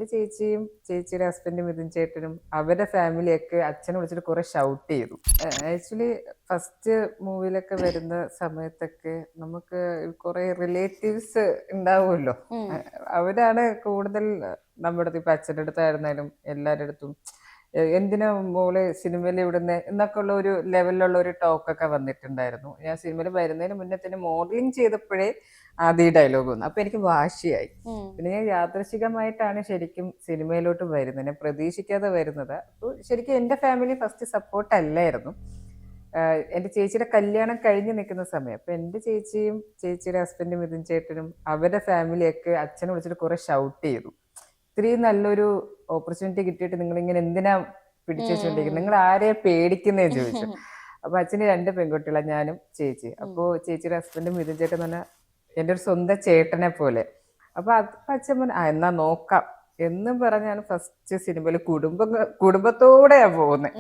എന്റെ ചേച്ചിയും ചേച്ചിയുടെ ഹസ്ബൻഡും മിഥുൻ ചേട്ടനും അവരുടെ ഫാമിലിയൊക്കെ അച്ഛനെ വിളിച്ചിട്ട് കുറെ ഷൗട്ട് ചെയ്തു. ആക്ച്വലി ഫസ്റ്റ് മൂവിലൊക്കെ വരുന്ന സമയത്തൊക്കെ നമുക്ക് കുറെ റിലേറ്റീവ്സ് ഉണ്ടാവുമല്ലോ. ഉം. അവരാണ് കൂടുതൽ നമ്മുടെ അടുത്ത്, ഇപ്പൊ അച്ഛൻ്റെ അടുത്തായിരുന്നാലും എല്ലാവരുടെ അടുത്തും എന്തിനാ മോള് സിനിമയിൽ ഇവിടുന്ന് എന്നൊക്കെ ഉള്ള ഒരു ലെവലിലുള്ള ഒരു ടോക്കൊക്കെ വന്നിട്ടുണ്ടായിരുന്നു. ഞാൻ സിനിമയിൽ വരുന്നതിന് മുന്നേ തന്നെ മോഡലിംഗ് ചെയ്തപ്പോഴേ ആദ്യ ഡയലോഗ് വന്നു. അപ്പൊ എനിക്ക് വാശിയായി. ഉം. പിന്നെ ഞാൻ യാദൃശികമായിട്ടാണ് ശരിക്കും സിനിമയിലോട്ട് വരുന്നത്, ഞാൻ പ്രതീക്ഷിക്കാതെ വരുന്നത്. അപ്പോൾ ശരിക്കും എൻ്റെ ഫാമിലി ഫസ്റ്റ് സപ്പോർട്ട് അല്ലായിരുന്നു. എൻ്റെ ചേച്ചിയുടെ കല്യാണം കഴിഞ്ഞ് നിൽക്കുന്ന സമയം, അപ്പൊ എൻ്റെ ചേച്ചിയും ചേച്ചിയുടെ ഹസ്ബൻഡും മിഥുൻ ചേട്ടനും അവരുടെ ഫാമിലിയൊക്കെ അച്ഛനെ വിളിച്ചിട്ട് കുറെ ഷൗട്ട് ചെയ്തു. ഇത്രയും നല്ലൊരു ഓപ്പർച്യൂണിറ്റി കിട്ടിയിട്ട് നിങ്ങൾ ഇങ്ങനെ എന്തിനാ പിടിച്ചു വെച്ചോണ്ടിരിക്കുന്നത്, നിങ്ങൾ ആരെയാ പേടിക്കുന്നേന്ന് ചോദിച്ചു. അപ്പൊ അച്ഛന് 2 പെൺകുട്ടികളാണ്, ഞാനും ചേച്ചി. അപ്പോ ചേച്ചിയുടെ ഹസ്ബൻഡും മിഥുൻ ചേട്ടൻ എന്ന് പറഞ്ഞാൽ എൻ്റെ ഒരു സ്വന്തം ചേട്ടനെ പോലെ. അപ്പൊ അച്ഛൻ പറഞ്ഞു എന്നാ നോക്കാം എന്നും പറഞ്ഞാണ് ഫസ്റ്റ് സിനിമയിൽ കുടുംബത്തോടെയാ പോകുന്നത്.